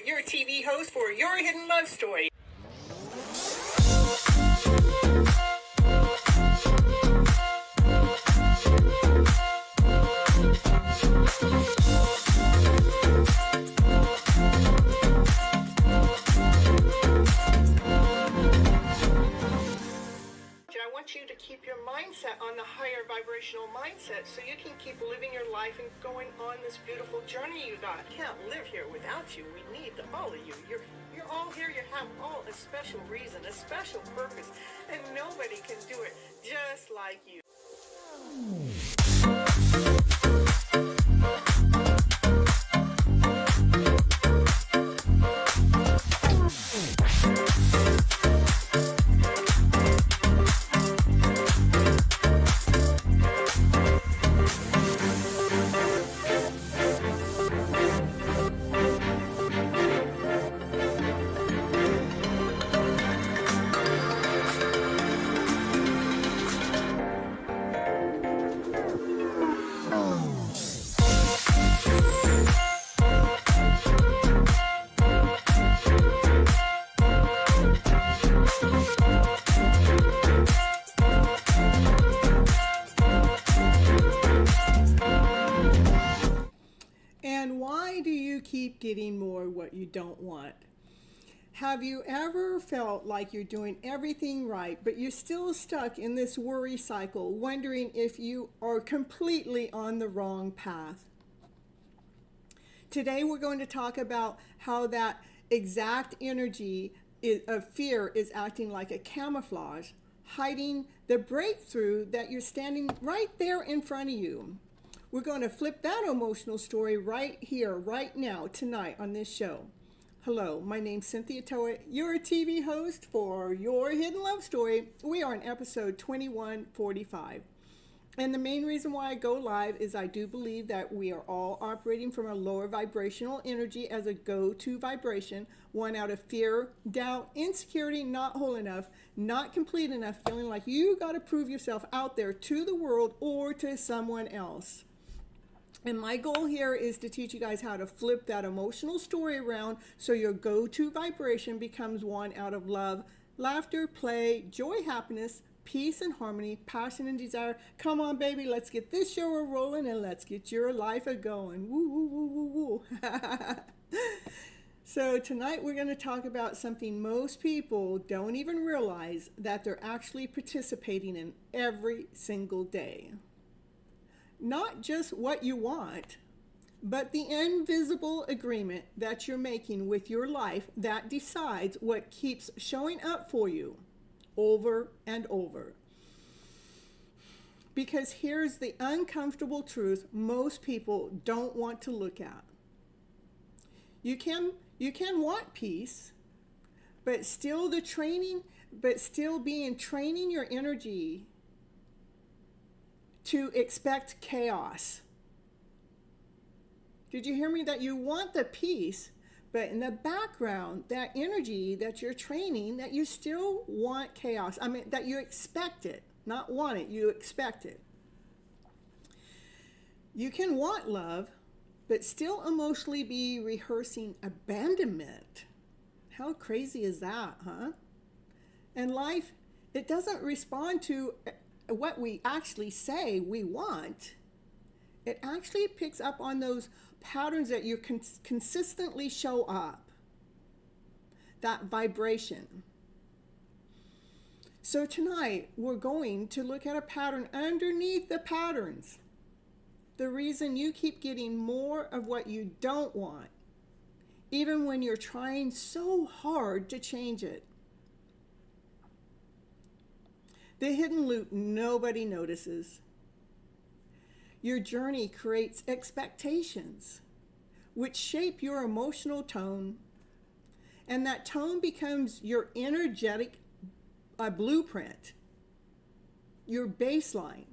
Your TV host for Your Hidden Love Story. I want you to keep your mindset on the higher vibrational mindset so you can keep living your life and going on this beautiful journey you got. Can't live here without you. We need all of you. You're all here. You have all a special reason, a special purpose, and nobody can do it just like you. And why do you keep getting more what you don't want? Have you ever felt like you're doing everything right, but you're still stuck in this worry cycle, wondering if you are completely on the wrong path? Today we're going to talk about how that exact energy of fear is acting like a camouflage, hiding the breakthrough that you're standing right there in front of you. We're going to flip that emotional story right here, right now, tonight on this show. Hello, my name's Cynthia Toa, your TV host for Your Hidden Love Story. We are on episode 2145. And the main reason why I go live is I do believe that we are all operating from a lower vibrational energy as a go-to vibration, one out of fear, doubt, insecurity, not whole enough, not complete enough, feeling like you got to prove yourself out there to the world or to someone else. And my goal here is to teach you guys how to flip that emotional story around so your go-to vibration becomes one out of love, laughter, play, joy, happiness, peace and harmony, passion and desire. Come on, baby, let's get this show rolling and let's get your life a-going. Woo, woo, woo, woo, woo. So tonight we're going to talk about something most people don't even realize that they're actually participating in every single day. Not just what you want, but the invisible agreement that you're making with your life that decides what keeps showing up for you over and over. Because here's the uncomfortable truth most people don't want to look at. You can want peace, but still training your energy to expect chaos. Did you hear me? That you want the peace, but in the background, that energy that you're training, that you still want chaos. I mean, that you expect it, not want it, you expect it. You can want love, but still emotionally be rehearsing abandonment. How crazy is that, huh? And life, it doesn't respond to what we actually say we want. It actually picks up on those patterns that you consistently show up. That vibration. So tonight, we're going to look at a pattern underneath the patterns. The reason you keep getting more of what you don't want, even when you're trying so hard to change it. The hidden loop nobody notices. Your journey creates expectations, which shape your emotional tone, and that tone becomes your energetic blueprint, your baseline,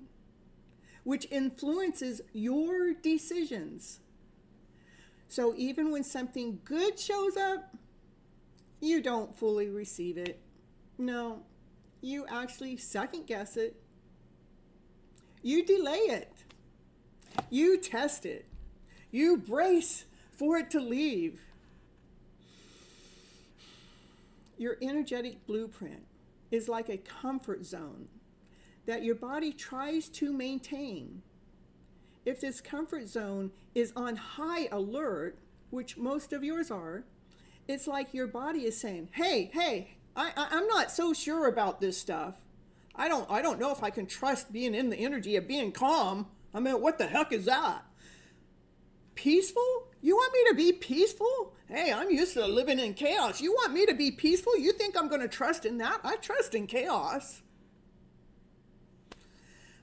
which influences your decisions. So even when something good shows up, you don't fully receive it. No, you actually second guess it. You delay it. You test it. You brace for it to leave. Your energetic blueprint is like a comfort zone that your body tries to maintain. If this comfort zone is on high alert, which most of yours are, it's like your body is saying, hey, I'm not so sure about this stuff. I don't know if I can trust being in the energy of being calm. I mean, what the heck is that? Peaceful? You want me to be peaceful? Hey, I'm used to living in chaos. You want me to be peaceful? You think I'm going to trust in that? I trust in chaos.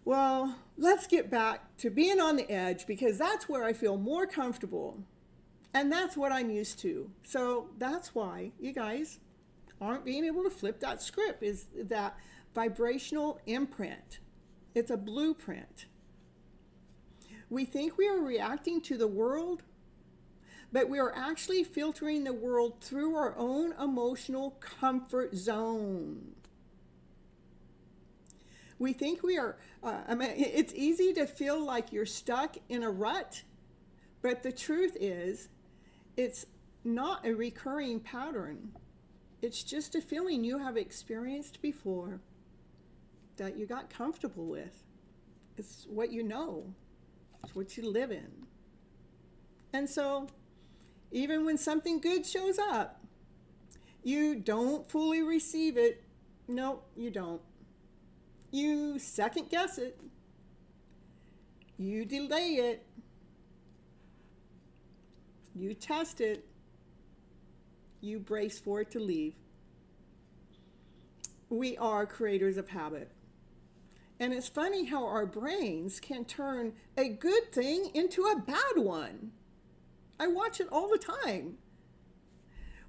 Well, let's get back to being on the edge, because that's where I feel more comfortable. And that's what I'm used to. So that's why you guys aren't being able to flip that script, is that vibrational imprint. It's a blueprint. We think we are reacting to the world, but we are actually filtering the world through our own emotional comfort zone. We think we are, it's easy to feel like you're stuck in a rut, but the truth is, it's not a recurring pattern. It's just a feeling you have experienced before that you got comfortable with. It's what you know. It's what you live in. And so, even when something good shows up, you don't fully receive it. No, you don't. You second guess it. You delay it. You test it. You brace for it to leave. We are creators of habit. And it's funny how our brains can turn a good thing into a bad one. I watch it all the time.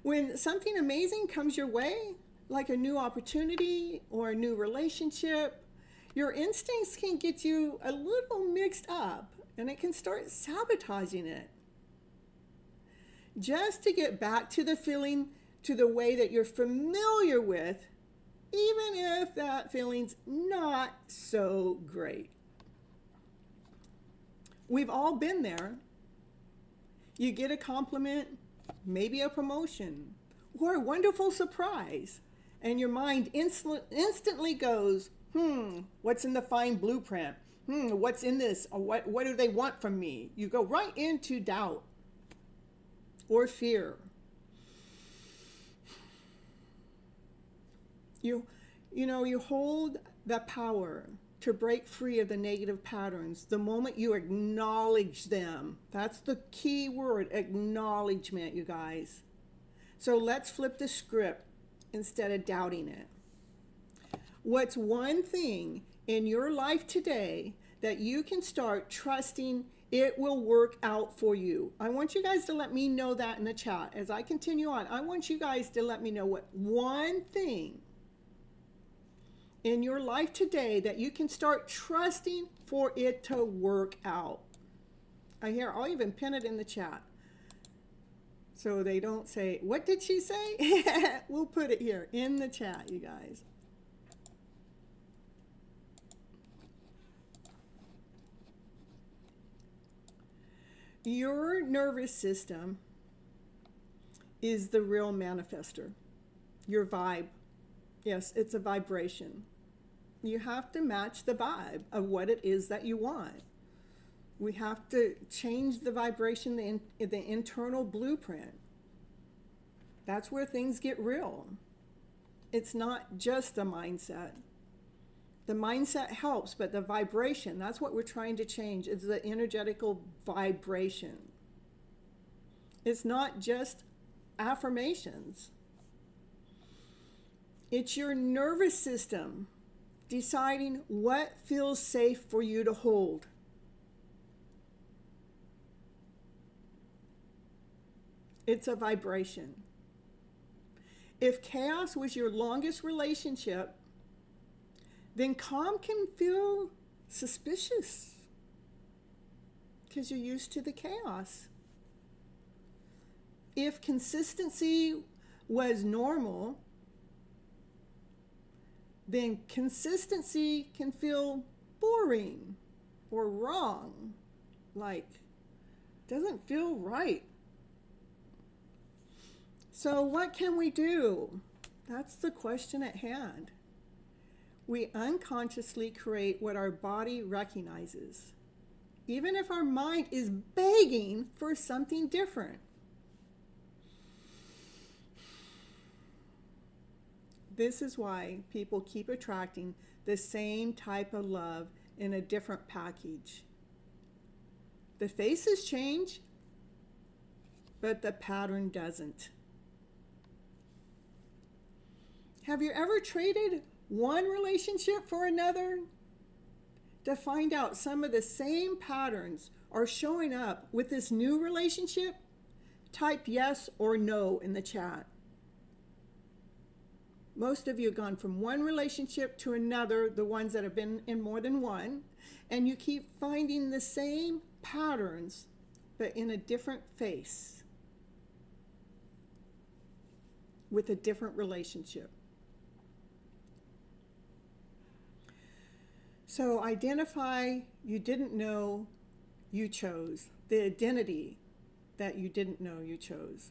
When something amazing comes your way, like a new opportunity or a new relationship, your instincts can get you a little mixed up, and it can start sabotaging it. Just to get back to the feeling, to the way that you're familiar with, even if that feeling's not so great. We've all been there. You get a compliment, maybe a promotion, or a wonderful surprise, and your mind instantly goes, what's in the fine blueprint? What's in this? What do they want from me? You go right into doubt or fear. You hold the power to break free of the negative patterns the moment you acknowledge them. That's the key word, acknowledgement, you guys. So let's flip the script instead of doubting it. What's one thing in your life today that you can start trusting it will work out for you? I want you guys to let me know that in the chat. As I continue on, I want you guys to let me know what one thing in your life today that you can start trusting for it to work out. I'll even pin it in the chat so they don't say, what did she say? We'll put it here in the chat, you guys. Your nervous system is the real manifester. Your vibe. Yes, it's a vibration. You have to match the vibe of what it is that you want. We have to change the vibration, the internal blueprint. That's where things get real. It's not just the mindset. The mindset helps, but the vibration, that's what we're trying to change, is the energetical vibration. It's not just affirmations. It's your nervous system deciding what feels safe for you to hold. It's a vibration. If chaos was your longest relationship, then calm can feel suspicious because you're used to the chaos. If consistency was normal, then consistency can feel boring or wrong, like doesn't feel right. So what can we do? That's the question at hand. We unconsciously create what our body recognizes, even if our mind is begging for something different. This is why people keep attracting the same type of love in a different package. The faces change, but the pattern doesn't. Have you ever traded one relationship for another to find out some of the same patterns are showing up with this new relationship? Type yes or no in the chat. Most of you have gone from one relationship to another, the ones that have been in more than one, and you keep finding the same patterns, but in a different face, with a different relationship. So identify you didn't know you chose, the identity that you didn't know you chose.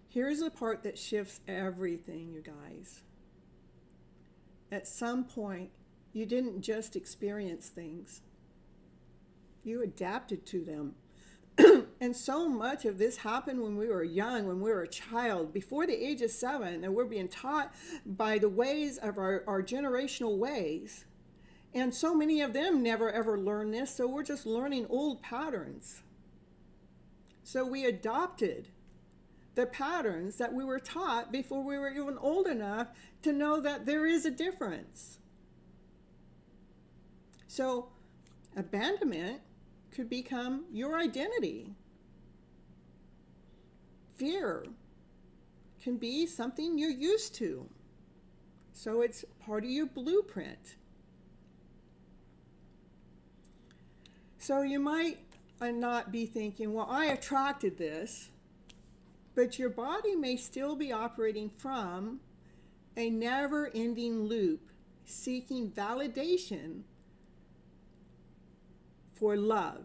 Here's the part that shifts everything, you guys. At some point, you didn't just experience things. You adapted to them. And so much of this happened when we were young, when we were a child, before the age of 7, and we're being taught by the ways of our generational ways. And so many of them never ever learned this, so we're just learning old patterns. So we adopted the patterns that we were taught before we were even old enough to know that there is a difference. So abandonment could become your identity. Fear can be something you're used to. So it's part of your blueprint. So you might not be thinking, well, I attracted this, but your body may still be operating from a never-ending loop, seeking validation for love.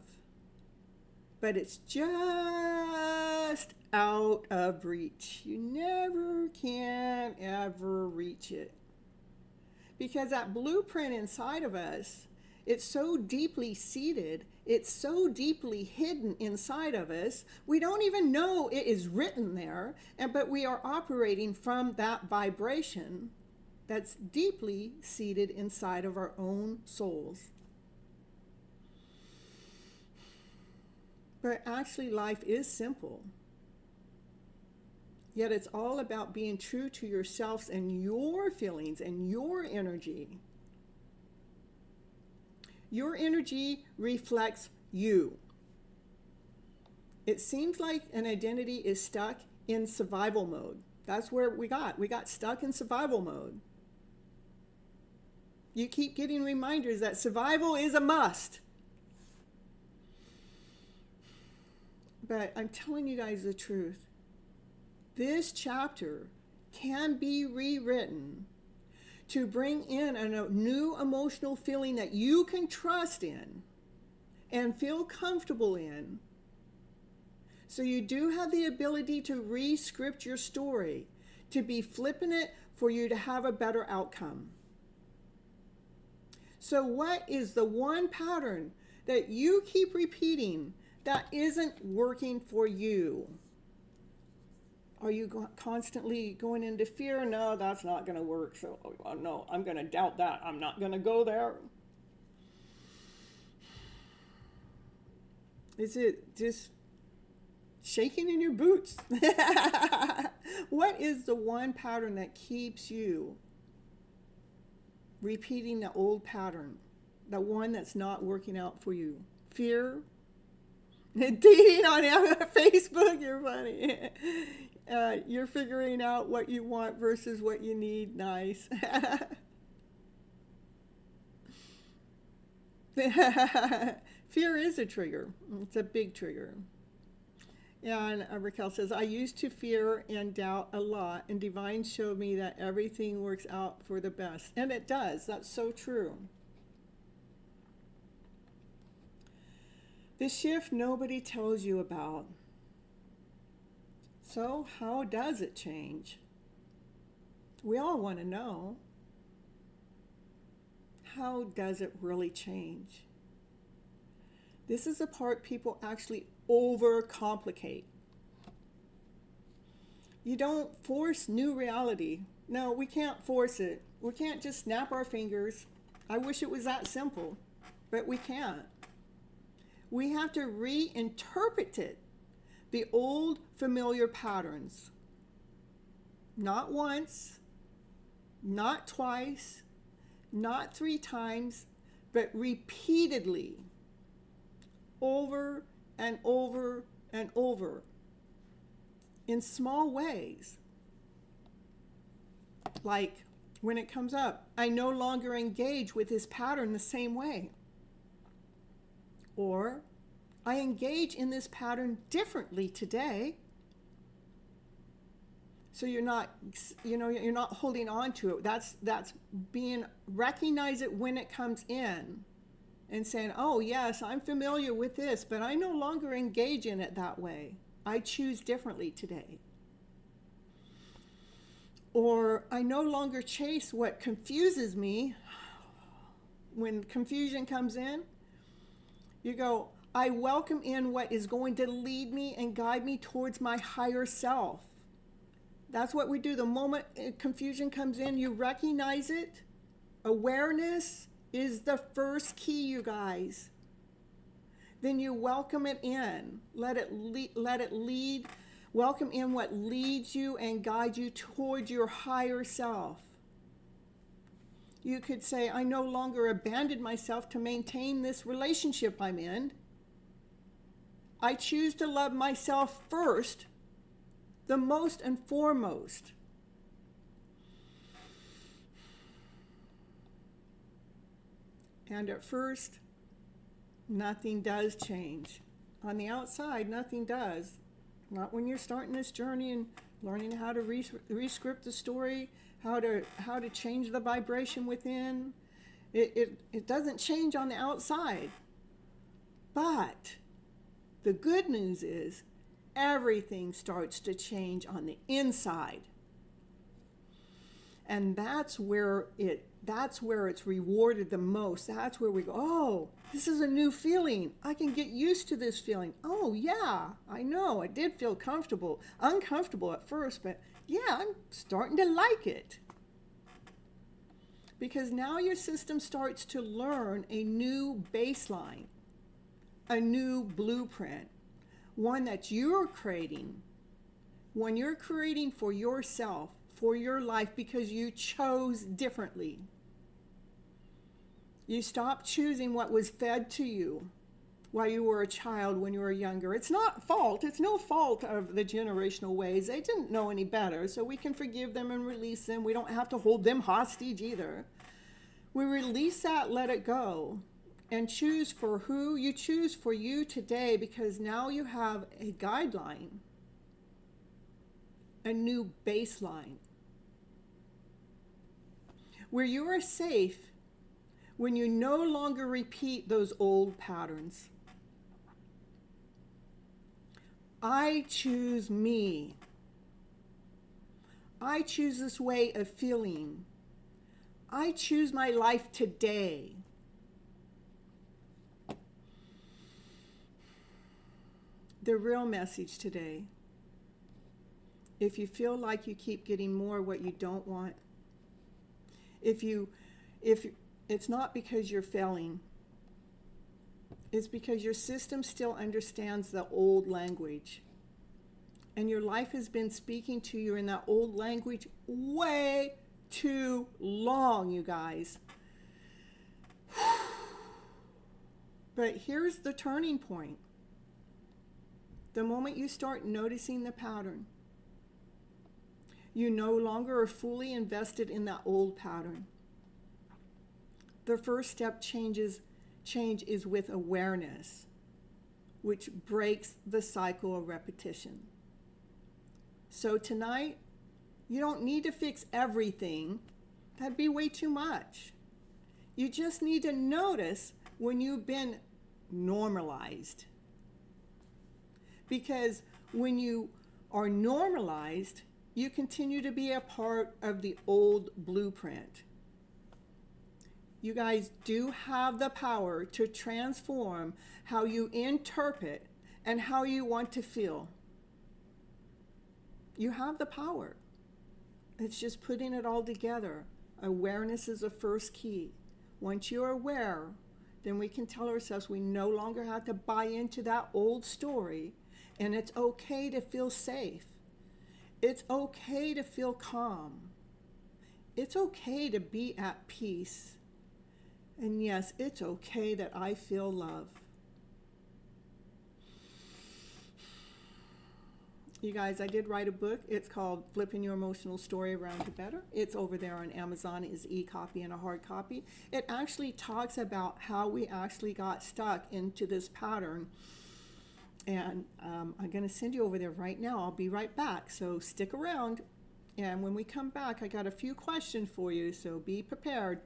But it's just out of reach. You never can ever reach it. Because that blueprint inside of us, it's so deeply seated, it's so deeply hidden inside of us, we don't even know it is written there, but we are operating from that vibration that's deeply seated inside of our own souls. But actually, life is simple. Yet it's all about being true to yourselves and your feelings and your energy. Your energy reflects you. It seems like an identity is stuck in survival mode. That's where we got stuck in survival mode. You keep getting reminders that survival is a must. But I'm telling you guys the truth. This chapter can be rewritten to bring in a new emotional feeling that you can trust in and feel comfortable in. So you do have the ability to re-script your story, to be flipping it for you to have a better outcome. So what is the one pattern that you keep repeating that isn't working for you? Are you constantly going into fear? No, that's not going to work. So, no, I'm going to doubt that. I'm not going to go there. Is it just shaking in your boots? What is the one pattern that keeps you repeating the old pattern? The one that's not working out for you? Fear? Dating on Facebook? You're funny. You're figuring out what you want versus what you need. Nice. Fear is a trigger. It's a big trigger. And Raquel says, I used to fear and doubt a lot, and Divine showed me that everything works out for the best. And it does. That's so true. The shift nobody tells you about. So, how does it change? We all want to know. How does it really change? This is the part people actually overcomplicate. You don't force new reality. No, we can't force it. We can't just snap our fingers. I wish it was that simple, but we can't. We have to reinterpret it, the old familiar patterns. Not once, not twice, not 3 times, but repeatedly, over and over and over, in small ways. Like when it comes up, I no longer engage with this pattern the same way. Or I engage in this pattern differently today. So you're not holding on to it. That's being, recognize it when it comes in and saying, oh yes, I'm familiar with this, but I no longer engage in it that way. I choose differently today. Or I no longer chase what confuses me. When confusion comes in, you go, I welcome in what is going to lead me and guide me towards my higher self. That's what we do. The moment confusion comes in, you recognize it. Awareness is the first key, you guys. Then you welcome it in. Let it lead. Welcome in what leads you and guides you towards your higher self. You could say, I no longer abandon myself to maintain this relationship I'm in. I choose to love myself first, the most and foremost. And at first, nothing does change. On the outside, nothing does. Not when you're starting this journey and learning how to re-script the story, how to change the vibration within. It doesn't change on the outside. But the good news is everything starts to change on the inside. And that's where it's rewarded the most. That's where we go, oh, this is a new feeling. I can get used to this feeling. Oh yeah, I know, I did feel uncomfortable at first, but yeah, I'm starting to like it. Because now your system starts to learn a new baseline, a new blueprint, one that you're creating, one you're creating for yourself, for your life, because you chose differently. You stopped choosing what was fed to you while you were a child, when you were younger. It's no fault of the generational ways. They didn't know any better, so we can forgive them and release them. We don't have to hold them hostage either. We release that, let it go, and choose for who you choose for you today, because now you have a guideline, a new baseline, where you are safe when you no longer repeat those old patterns. I choose me. I choose this way of feeling. I choose my life today. The real message today, if you feel like you keep getting more what you don't want, if it's not because you're failing, it's because your system still understands the old language. And your life has been speaking to you in that old language way too long, you guys. But here's the turning point. The moment you start noticing the pattern, you no longer are fully invested in that old pattern. The first step changes change is with awareness, which breaks the cycle of repetition. So tonight, you don't need to fix everything. That'd be way too much. You just need to notice when you've been normalized. Because when you are normalized, you continue to be a part of the old blueprint. You guys do have the power to transform how you interpret and how you want to feel. You have the power. It's just putting it all together. Awareness is the first key. Once you're aware, then we can tell ourselves we no longer have to buy into that old story, and it's okay to feel safe. It's okay to feel calm. It's okay to be at peace. And yes, it's okay that I feel love. You guys, I did write a book. It's called Flipping Your Emotional Story Around to Better. It's over there on Amazon. It's e-copy and a hard copy. It actually talks about how we actually got stuck into this pattern. And I'm going to send you over there right now. I'll be right back. So stick around. And when we come back, I got a few questions for you. So be prepared.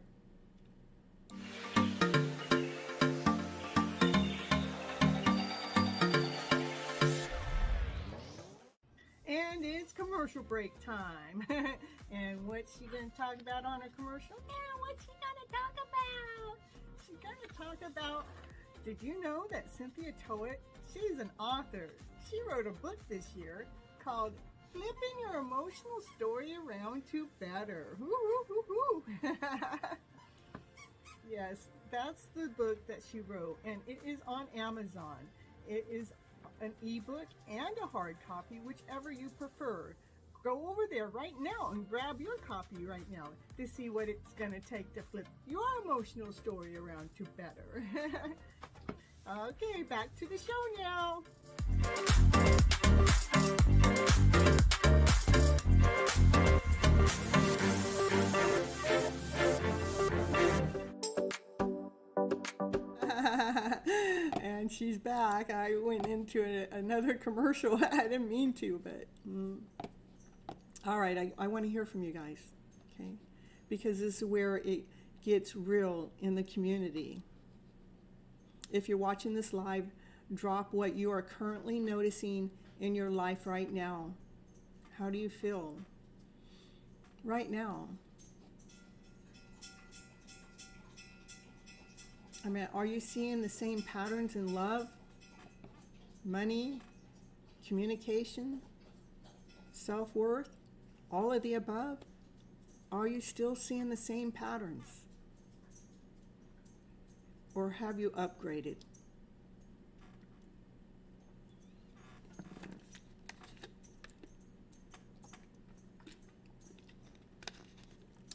And it's commercial break time. And what's she going to talk about on her commercial? Now, what's she going to talk about? She's going to talk about, did you know that Cynthia Toet, she's an author. She wrote a book this year called Flipping Your Emotional Story Around to Better. Yes, that's the book that she wrote, and it is on Amazon. It is an ebook and a hard copy, whichever you prefer. Go over there right now and grab your copy right now to see what it's going to take to flip your emotional story around to better. Okay, back to the show now. And she's back. I went into another commercial. I didn't mean to, but all right, I want to hear from you guys, okay? Because this is where it gets real in the community. If you're watching this live, drop what you are currently noticing in your life right now. How do you feel right now? I mean, are you seeing the same patterns in love, money, communication, self-worth, all of the above? Are you still seeing the same patterns? Or have you upgraded?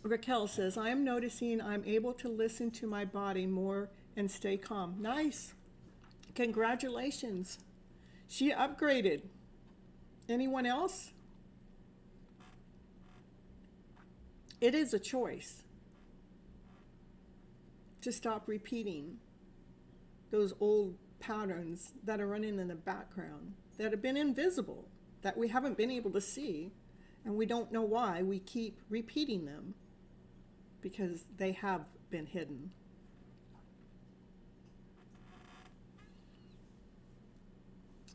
Raquel says, I am noticing I'm able to listen to my body more and stay calm. Nice. Congratulations. She upgraded. Anyone else? It is a choice to stop repeating those old patterns that are running in the background, that have been invisible, that we haven't been able to see, and we don't know why we keep repeating them, because they have been hidden.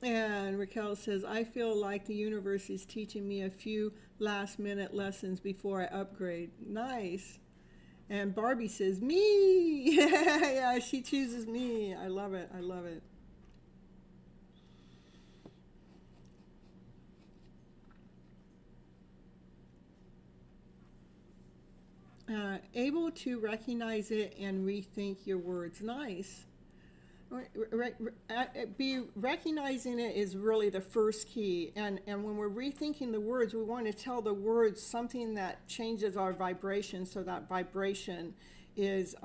And Raquel says, I feel like the universe is teaching me a few last-minute lessons before I upgrade. Nice. And Barbie says, me. Yeah, she chooses me. I love it. I love it. Able to recognize it and rethink your words. Nice. Recognizing it is really the first key, and when we're rethinking the words, we want to tell the words something that changes our vibration, so that vibration is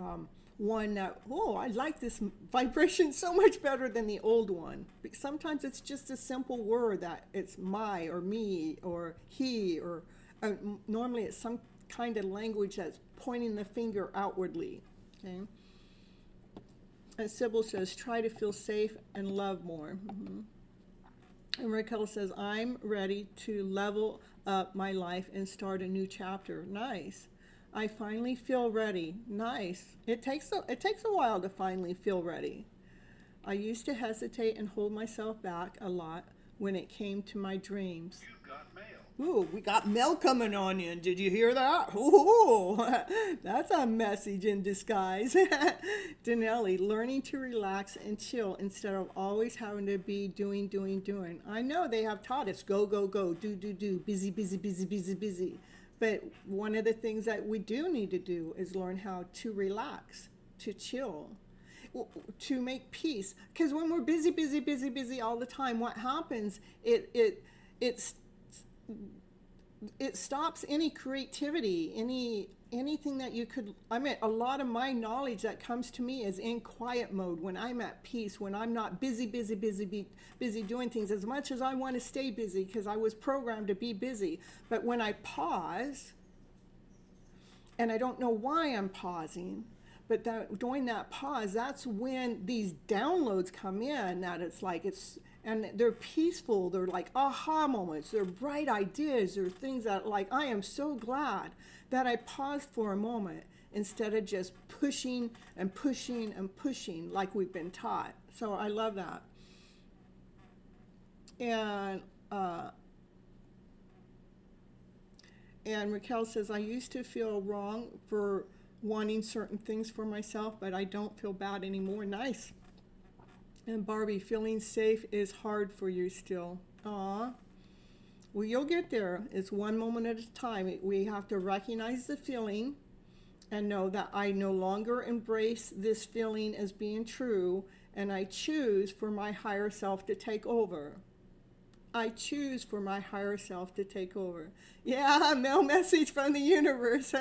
one that, oh, I like this vibration so much better than the old one. Sometimes it's just a simple word that it's my or me or he, or normally it's some kind of language that's pointing the finger outwardly, okay? And Sybil says, try to feel safe and love more. Mm-hmm. And Raquel says, I'm ready to level up my life and start a new chapter. Nice. I finally feel ready. Nice. It takes a while to finally feel ready. I used to hesitate and hold myself back a lot when it came to my dreams. You've got mail. Ooh, we got mail coming on in. Did you hear that? Ooh, that's a message in disguise. Danelli, learning to relax and chill instead of always having to be doing. I know they have taught us go, do, busy. But one of the things that we do need to do is learn how to relax, to chill, to make peace. Because when we're busy all the time, what happens? It stops any creativity, anything that you could. A lot of my knowledge that comes to me is in quiet mode, when I'm at peace, when I'm not busy doing things, as much as I want to stay busy because I was programmed to be busy. But when I pause, and I don't know why I'm pausing, but during that pause, that's when these downloads come in, that and they're peaceful, they're like aha moments, they're bright ideas, they're things that I am so glad that I paused for a moment instead of just pushing like we've been taught. So I love that. And Raquel says, I used to feel wrong for wanting certain things for myself, but I don't feel bad anymore. Nice. And Barbie, feeling safe is hard for you still. Aw. Well, you'll get there. It's one moment at a time. We have to recognize the feeling and know that I no longer embrace this feeling as being true, and I choose for my higher self to take over. I choose for my higher self to take over. Yeah, mail message from the universe.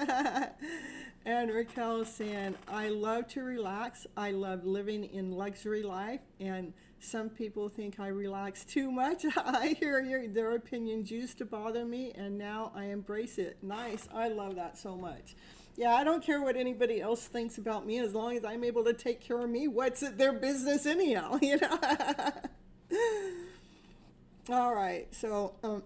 And Raquel is saying, I love to relax. I love living in luxury life. And some people think I relax too much. I hear their opinions used to bother me, and now I embrace it. Nice. I love that so much. Yeah, I don't care what anybody else thinks about me, as long as I'm able to take care of me. What's it their business anyhow? All right. So,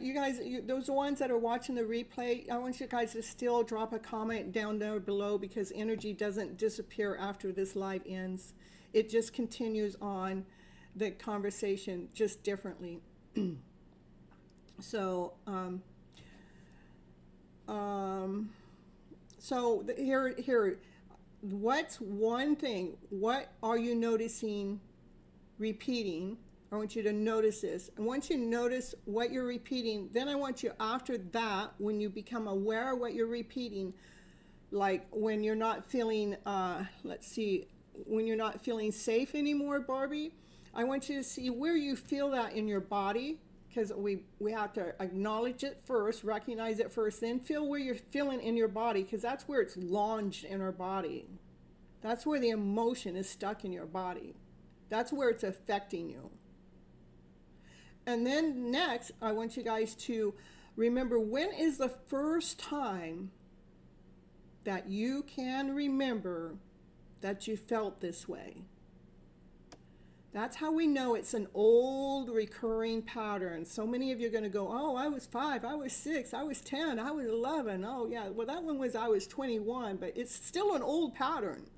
you guys, those ones that are watching the replay, I want you guys to still drop a comment down there below, because energy doesn't disappear after this live ends. It just continues on the conversation, just differently. So, here, what's one thing? What are you noticing repeating? I want you to notice this. And once you notice what you're repeating, then I want you, after that, when you become aware of what you're repeating, like when you're not feeling, when you're not feeling safe anymore, Barbie, I want you to see where you feel that in your body, because we have to acknowledge it first, recognize it first, then feel where you're feeling in your body, because that's where it's lodged in our body. That's where the emotion is stuck in your body. That's where it's affecting you. And then next, I want you guys to remember, when is the first time that you can remember that you felt this way? That's how we know it's an old recurring pattern. So many of you are going to go, oh, I was 5, I was 6, I was 10, I was 11. Oh, yeah, well, that one was I was 21, but it's still an old pattern.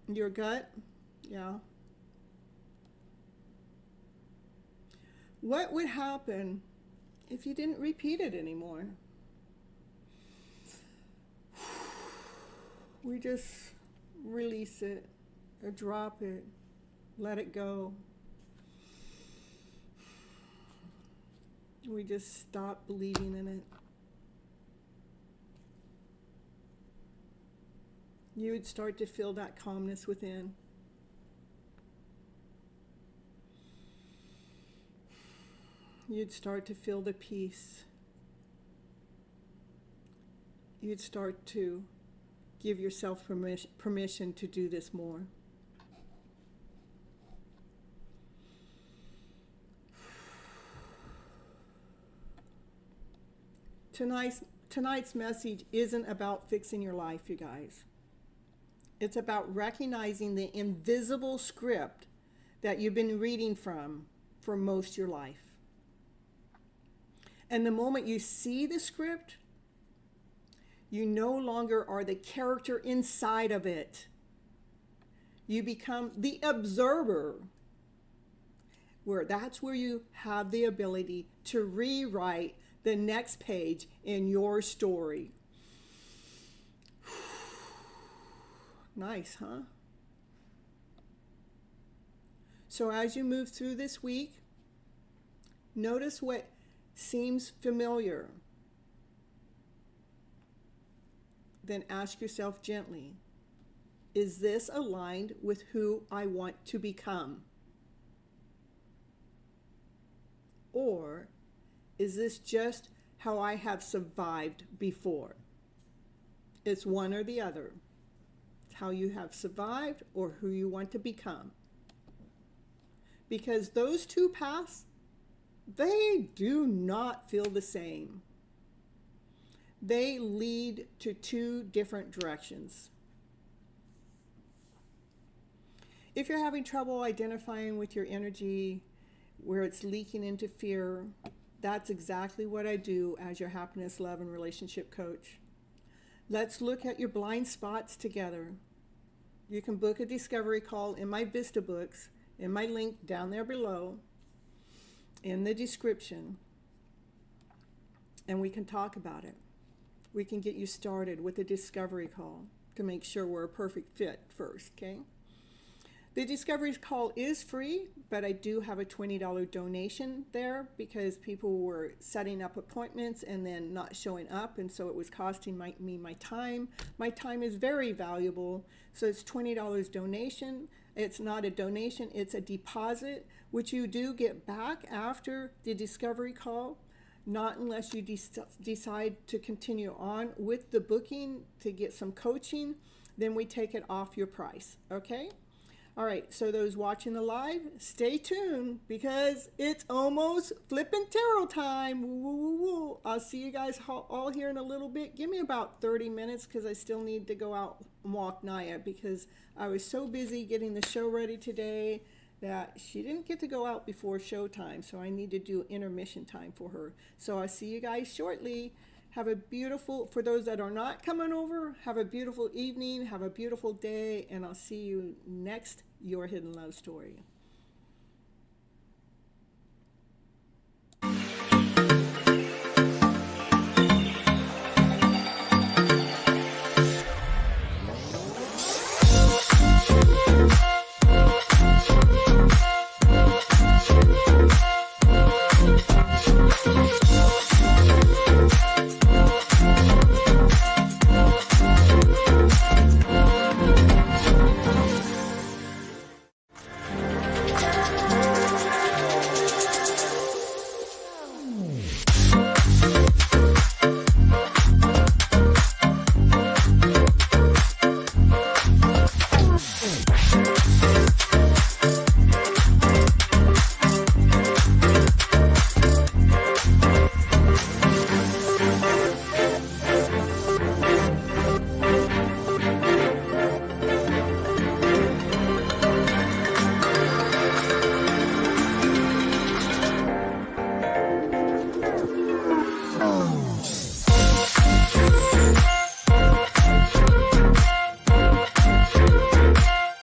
Your gut? Yeah. What would happen if you didn't repeat it anymore? We just release it or drop it, let it go. We just stop believing in it. You would start to feel that calmness within. You'd start to feel the peace. You'd start to give yourself permission to do this more. Tonight's message isn't about fixing your life, you guys. It's about recognizing the invisible script that you've been reading from for most of your life. And the moment you see the script, you no longer are the character inside of it. You become the observer, that's where you have the ability to rewrite the next page in your story. Nice, huh? So as you move through this week, notice what seems familiar. Then ask yourself gently, is this aligned with who I want to become? Or is this just how I have survived before? It's one or the other. It's how you have survived or who you want to become. Because those two paths, they do not feel the same. They lead to two different directions. If you're having trouble identifying with your energy, where it's leaking into fear, that's exactly what I do as your happiness, love, and relationship coach. Let's look at your blind spots together. You can book a discovery call in my Vista books, in my link down there below, in the description, and we can talk about it. We can get you started with a discovery call to make sure we're a perfect fit first, okay? The discovery call is free, but I do have a $20 donation there because people were setting up appointments and then not showing up, and so it was costing me my time. My time is very valuable, so it's $20 donation. It's not a donation, it's a deposit, which you do get back after the discovery call, not unless you decide to continue on with the booking to get some coaching, then we take it off your price, okay? All right, so those watching the live, stay tuned because it's almost flippin' tarot time. Woo, woo, woo, woo. I'll see you guys all here in a little bit. Give me about 30 minutes because I still need to go out and walk Naya because I was so busy getting the show ready today that she didn't get to go out before showtime, so I need to do intermission time for her. So I'll see you guys shortly. Have a beautiful, for those that are not coming over, have a beautiful evening, have a beautiful day, and I'll see you next Your Hidden Love Story.